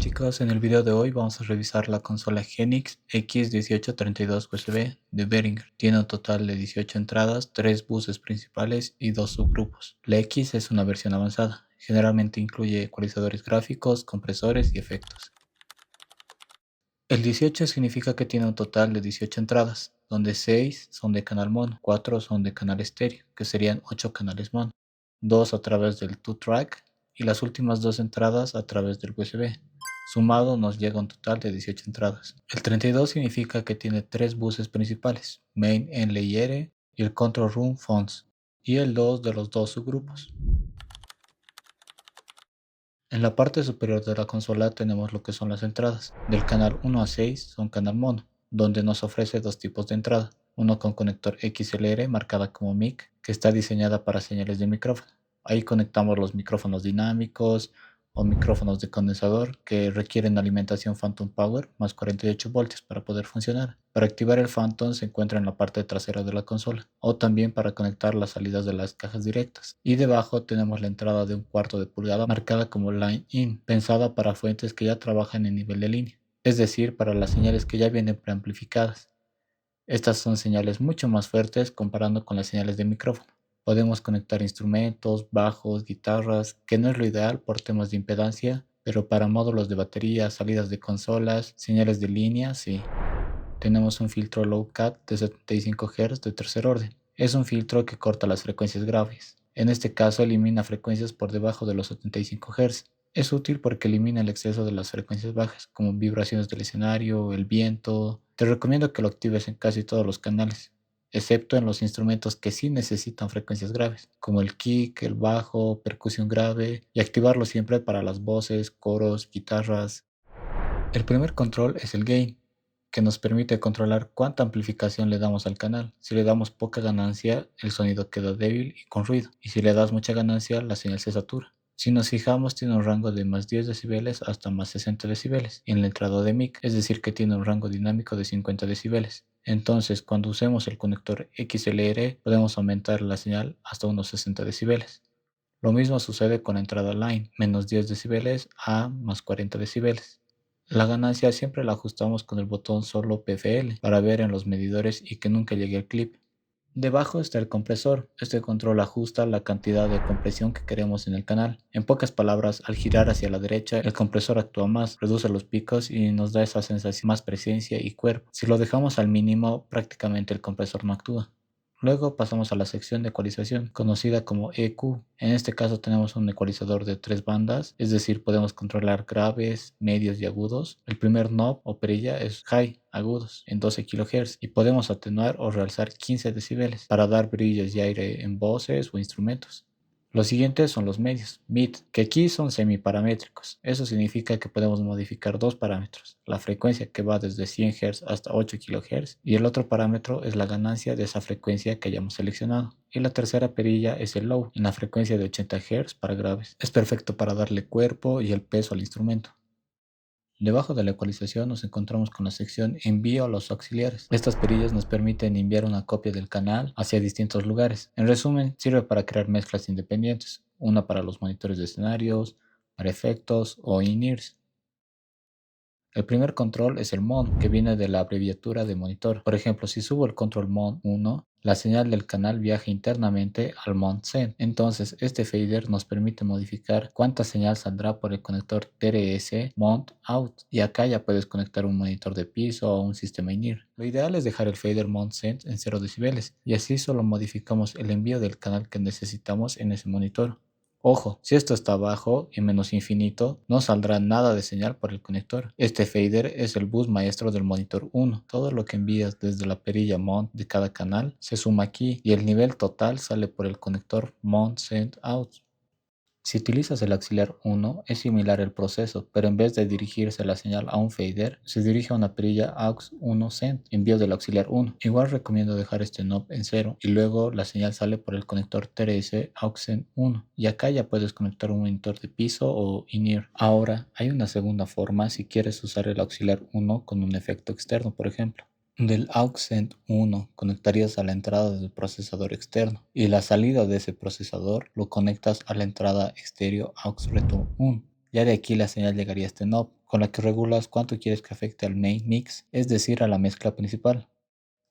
chicos, en el video de hoy vamos a revisar la consola Genix X1832 USB de Behringer. Tiene un total de 18 entradas, 3 buses principales y 2 subgrupos. La X es una versión avanzada, generalmente incluye ecualizadores gráficos, compresores y efectos. El 18 significa que tiene un total de 18 entradas, donde 6 son de canal mono, 4 son de canal estéreo, que serían 8 canales mono, 2 a través del 2-track y las últimas 2 entradas a través del USB. Sumado nos llega a un total de 18 entradas. El 32 significa que tiene 3 buses principales, Main, Enle y R, y el Control Room Phones, y el 2 de los 2 subgrupos. En la parte superior de la consola tenemos lo que son las entradas. Del canal 1 a 6 son canal mono, donde nos ofrece dos tipos de entrada. Uno con conector XLR marcada como mic, que está diseñada para señales de micrófono. Ahí conectamos los micrófonos dinámicos o micrófonos de condensador que requieren alimentación Phantom Power más 48 voltios para poder funcionar. Para activar el Phantom se encuentra en la parte trasera de la consola, o también para conectar las salidas de las cajas directas. Y debajo tenemos la entrada de 1/4 de pulgada marcada como Line In, pensada para fuentes que ya trabajan en nivel de línea, es decir, para las señales que ya vienen preamplificadas. Estas son señales mucho más fuertes comparando con las señales de micrófono. Podemos conectar instrumentos, bajos, guitarras, que no es lo ideal por temas de impedancia, pero para módulos de batería, salidas de consolas, señales de línea, sí. Tenemos un filtro Low Cut de 75 Hz de tercer orden. Es un filtro que corta las frecuencias graves. En este caso elimina frecuencias por debajo de los 75 Hz. Es útil porque elimina el exceso de las frecuencias bajas, como vibraciones del escenario, el viento. Te recomiendo que lo actives en casi todos los canales, excepto en los instrumentos que sí necesitan frecuencias graves, como el kick, el bajo, percusión grave, y activarlo siempre para las voces, coros, guitarras. El primer control es el gain, que nos permite controlar cuánta amplificación le damos al canal. Si le damos poca ganancia, el sonido queda débil y con ruido, y si le das mucha ganancia, la señal se satura. Si nos fijamos, tiene un rango de más 10 decibeles hasta más 60 decibeles en la entrada de mic, es decir que tiene un rango dinámico de 50 decibeles. Entonces, cuando usemos el conector XLR, podemos aumentar la señal hasta unos 60 decibeles. Lo mismo sucede con la entrada line, menos 10 decibeles a más 40 decibeles. La ganancia siempre la ajustamos con el botón solo PFL para ver en los medidores y que nunca llegue el clip. Debajo está el compresor. Este control ajusta la cantidad de compresión que queremos en el canal. En pocas palabras, al girar hacia la derecha, el compresor actúa más, reduce los picos y nos da esa sensación más presencia y cuerpo. Si lo dejamos al mínimo, prácticamente el compresor no actúa. Luego pasamos a la sección de ecualización, conocida como EQ. En este caso tenemos un ecualizador de 3 bandas, es decir, podemos controlar graves, medios y agudos. El primer knob o perilla es high, agudos, en 12 kHz, y podemos atenuar o realzar 15 decibeles para dar brillos y aire en voces o instrumentos. Los siguientes son los medios, mid, que aquí son semiparamétricos. Eso significa que podemos modificar dos parámetros, la frecuencia que va desde 100 Hz hasta 8 kHz y el otro parámetro es la ganancia de esa frecuencia que hayamos seleccionado. Y la tercera perilla es el low, en la frecuencia de 80 Hz para graves. Es perfecto para darle cuerpo y el peso al instrumento. Debajo de la ecualización nos encontramos con la sección Envío a los auxiliares. Estas perillas nos permiten enviar una copia del canal hacia distintos lugares. En resumen, sirve para crear mezclas independientes, una para los monitores de escenarios, para efectos o in-ears. El primer control es el MON, que viene de la abreviatura de monitor. Por ejemplo, si subo el control MON 1, la señal del canal viaja internamente al MON send. Entonces, este fader nos permite modificar cuánta señal saldrá por el conector TRS mount out. Y acá ya puedes conectar un monitor de piso o un sistema in-ear. Lo ideal es dejar el fader mount send en 0 decibeles y así solo modificamos el envío del canal que necesitamos en ese monitor. Ojo, si esto está bajo y menos infinito, no saldrá nada de señal por el conector. Este fader es el bus maestro del monitor 1. Todo lo que envías desde la perilla mount de cada canal se suma aquí y el nivel total sale por el conector mount send out. Si utilizas el auxiliar 1, es similar el proceso, pero en vez de dirigirse la señal a un fader, se dirige a una perilla AUX 1 send, envío del auxiliar 1. Igual recomiendo dejar este knob en 0 y luego la señal sale por el conector TRS AUX send 1 y acá ya puedes conectar un monitor de piso o in-ear. Ahora, hay una segunda forma si quieres usar el auxiliar 1 con un efecto externo, por ejemplo. Del aux send 1 conectarías a la entrada del procesador externo y la salida de ese procesador lo conectas a la entrada exterior aux return 1. Ya de aquí la señal llegaría a este knob con la que regulas cuánto quieres que afecte al main mix, es decir, a la mezcla principal.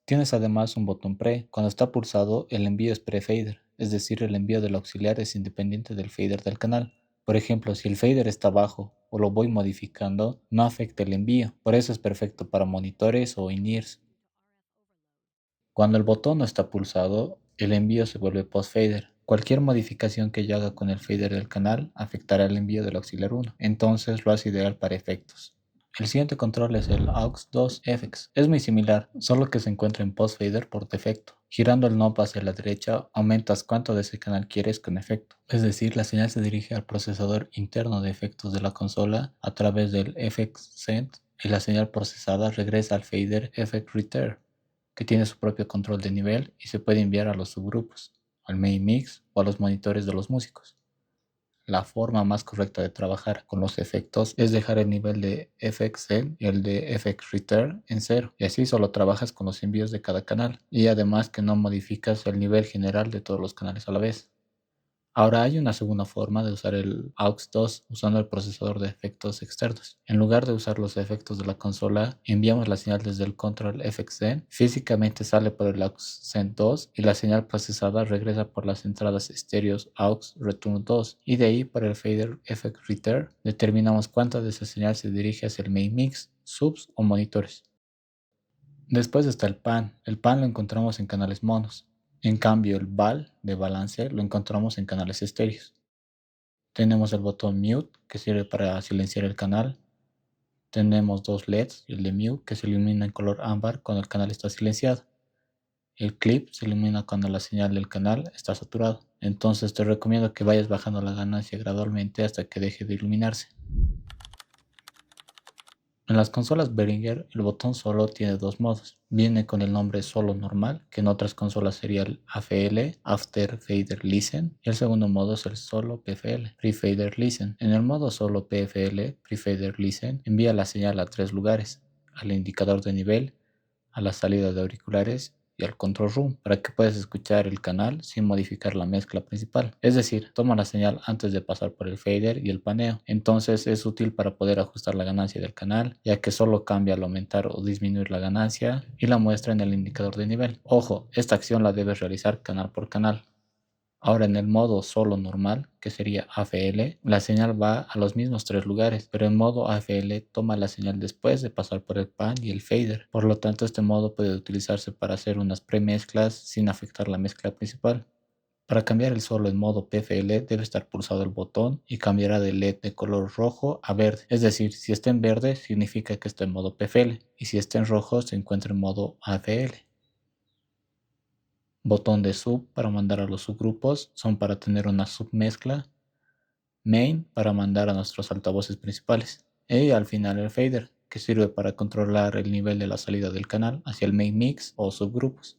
Tienes además un botón pre. Cuando está pulsado, el envío es pre-fader, es decir, el envío del auxiliar es independiente del fader del canal. Por ejemplo, si el fader está bajo o lo voy modificando, no afecta el envío. Por eso es perfecto para monitores o in-ears. Cuando el botón no está pulsado, el envío se vuelve post-fader. Cualquier modificación que yo haga con el fader del canal afectará el envío del auxiliar 1, entonces lo hace ideal para efectos. El siguiente control es el AUX 2 FX. Es muy similar, solo que se encuentra en post-fader por defecto. Girando el knob hacia la derecha, aumentas cuánto de ese canal quieres con efecto. Es decir, la señal se dirige al procesador interno de efectos de la consola a través del FX Send y la señal procesada regresa al fader FX Return, que tiene su propio control de nivel y se puede enviar a los subgrupos, al main mix o a los monitores de los músicos. La forma más correcta de trabajar con los efectos es dejar el nivel de FX Send y el de FX Return en cero, y así solo trabajas con los envíos de cada canal, y además que no modificas el nivel general de todos los canales a la vez. Ahora hay una segunda forma de usar el AUX 2 usando el procesador de efectos externos. En lugar de usar los efectos de la consola, enviamos la señal desde el control FXN, físicamente sale por el AUX Send 2 y la señal procesada regresa por las entradas estéreos AUX Return 2 y de ahí por el fader FX Return determinamos cuánta de esa señal se dirige hacia el main mix, subs o monitores. Después está el pan. El pan lo encontramos en canales monos. En cambio, el BAL de balance lo encontramos en canales estéreos. Tenemos el botón Mute, que sirve para silenciar el canal. Tenemos dos LEDs, el de Mute, que se ilumina en color ámbar cuando el canal está silenciado. El clip se ilumina cuando la señal del canal está saturado. Entonces te recomiendo que vayas bajando la ganancia gradualmente hasta que deje de iluminarse. En las consolas Behringer, el botón solo tiene dos modos. Viene con el nombre solo normal, que en otras consolas sería el AFL, After Fader Listen, y el segundo modo es el solo PFL, Pre-Fader Listen. En el modo solo PFL, Pre-Fader Listen, envía la señal a tres lugares: al indicador de nivel, a la salida de auriculares y al control room, para que puedas escuchar el canal sin modificar la mezcla principal. Es decir, toma la señal antes de pasar por el fader y el paneo. Entonces es útil para poder ajustar la ganancia del canal, ya que solo cambia al aumentar o disminuir la ganancia y la muestra en el indicador de nivel. Ojo, esta acción la debes realizar canal por canal. Ahora en el modo solo normal, que sería AFL, la señal va a los mismos tres lugares, pero en modo AFL toma la señal después de pasar por el pan y el fader. Por lo tanto, este modo puede utilizarse para hacer unas premezclas sin afectar la mezcla principal. Para cambiar el solo en modo PFL debe estar pulsado el botón y cambiará de LED de color rojo a verde. Es decir, si está en verde significa que está en modo PFL y si está en rojo se encuentra en modo AFL. Botón de sub para mandar a los subgrupos, son para tener una submezcla. Main para mandar a nuestros altavoces principales. Y al final el fader, que sirve para controlar el nivel de la salida del canal hacia el main mix o subgrupos.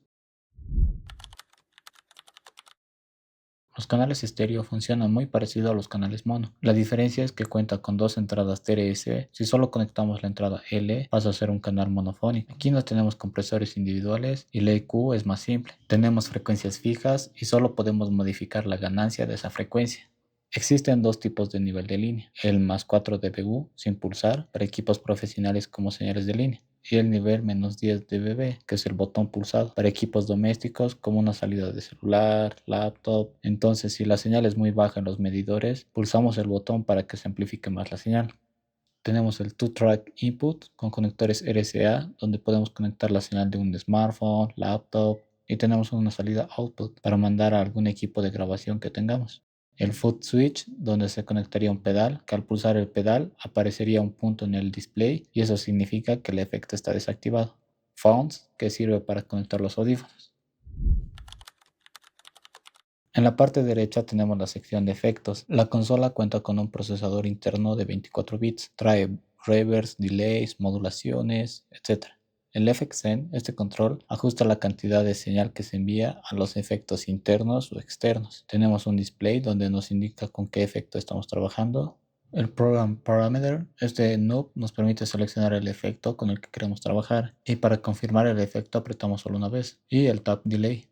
Los canales estéreo funcionan muy parecido a los canales mono. La diferencia es que cuenta con dos entradas TRS. Si solo conectamos la entrada L, pasa a ser un canal monofónico. Aquí no tenemos compresores individuales y la EQ es más simple. Tenemos frecuencias fijas y solo podemos modificar la ganancia de esa frecuencia. Existen dos tipos de nivel de línea: el más 4 dBu sin pulsar para equipos profesionales como señales de línea, y el nivel menos 10 dBm, que es el botón pulsado, para equipos domésticos como una salida de celular, laptop. Entonces, si la señal es muy baja en los medidores, pulsamos el botón para que se amplifique más la señal. Tenemos el 2-track input con conectores RCA, donde podemos conectar la señal de un smartphone, laptop, y tenemos una salida output para mandar a algún equipo de grabación que tengamos. El foot switch, donde se conectaría un pedal, que al pulsar el pedal aparecería un punto en el display y eso significa que el efecto está desactivado. Phones, que sirve para conectar los audífonos. En la parte derecha tenemos la sección de efectos. La consola cuenta con un procesador interno de 24 bits. Trae reverbs, delays, modulaciones, etc. El FXN, este control, ajusta la cantidad de señal que se envía a los efectos internos o externos. Tenemos un display donde nos indica con qué efecto estamos trabajando. El Program Parameter, este knob nos permite seleccionar el efecto con el que queremos trabajar, y para confirmar el efecto apretamos solo una vez. Y el Tap Delay.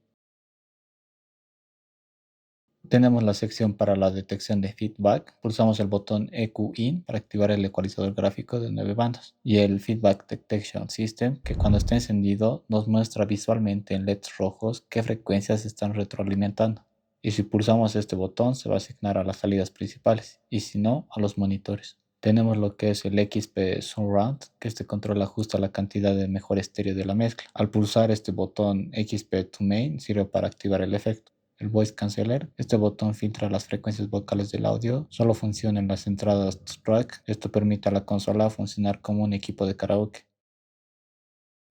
Tenemos la sección para la detección de feedback. Pulsamos el botón EQ-IN para activar el ecualizador gráfico de 9 bandas y el Feedback Detection System, que cuando esté encendido nos muestra visualmente en LEDs rojos qué frecuencias están retroalimentando. Y si pulsamos este botón se va a asignar a las salidas principales y si no a los monitores. Tenemos lo que es el XP Surround, que este control ajusta la cantidad de mejor estéreo de la mezcla. Al pulsar este botón XP to Main sirve para activar el efecto. El Voice Canceller, este botón filtra las frecuencias vocales del audio, solo funciona en las entradas track. Esto permite a la consola funcionar como un equipo de karaoke.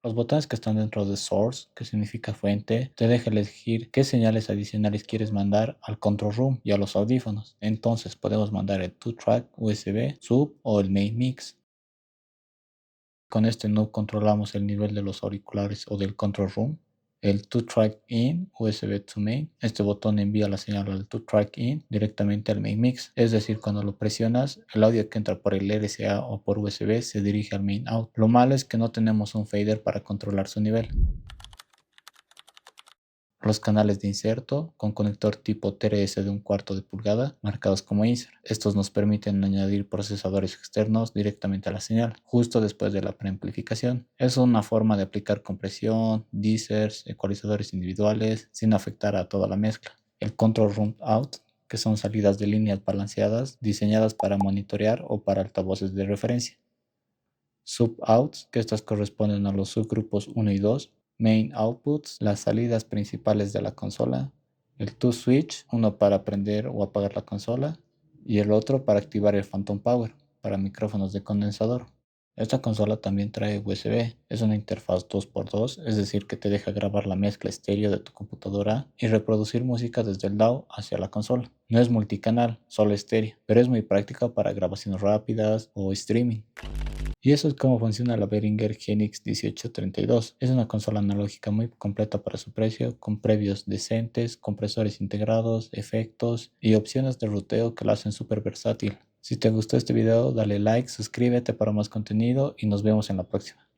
Los botones que están dentro de Source, que significa fuente, te deja elegir qué señales adicionales quieres mandar al Control Room y a los audífonos. Entonces podemos mandar el 2-track USB, sub o el main mix. Con este no controlamos el nivel de los auriculares o del Control Room. El 2-track in USB to main. Este botón envía la señal al 2-track in directamente al main mix. Es decir, cuando lo presionas, el audio que entra por el RCA o por USB se dirige al main out. Lo malo es que no tenemos un fader para controlar su nivel. Los canales de inserto con conector tipo TRS de 1/4 de pulgada marcados como insert. Estos nos permiten añadir procesadores externos directamente a la señal, justo después de la preamplificación. Es una forma de aplicar compresión, deezers, ecualizadores individuales, sin afectar a toda la mezcla. El Control Room Out, que son salidas de líneas balanceadas diseñadas para monitorear o para altavoces de referencia. Sub-outs, que estas corresponden a los subgrupos 1 y 2. Main outputs, las salidas principales de la consola. El to-switch, uno para prender o apagar la consola y el otro para activar el Phantom Power para micrófonos de condensador. Esta consola también trae USB, es una interfaz 2x2, es decir que te deja grabar la mezcla estéreo de tu computadora y reproducir música desde el DAW hacia la consola. No es multicanal, solo estéreo, pero es muy práctica para grabaciones rápidas o streaming. Y eso es cómo funciona la Behringer GenX 1832. Es una consola analógica muy completa para su precio, con previos decentes, compresores integrados, efectos y opciones de ruteo que la hacen súper versátil. Si te gustó este video, dale like, suscríbete para más contenido y nos vemos en la próxima.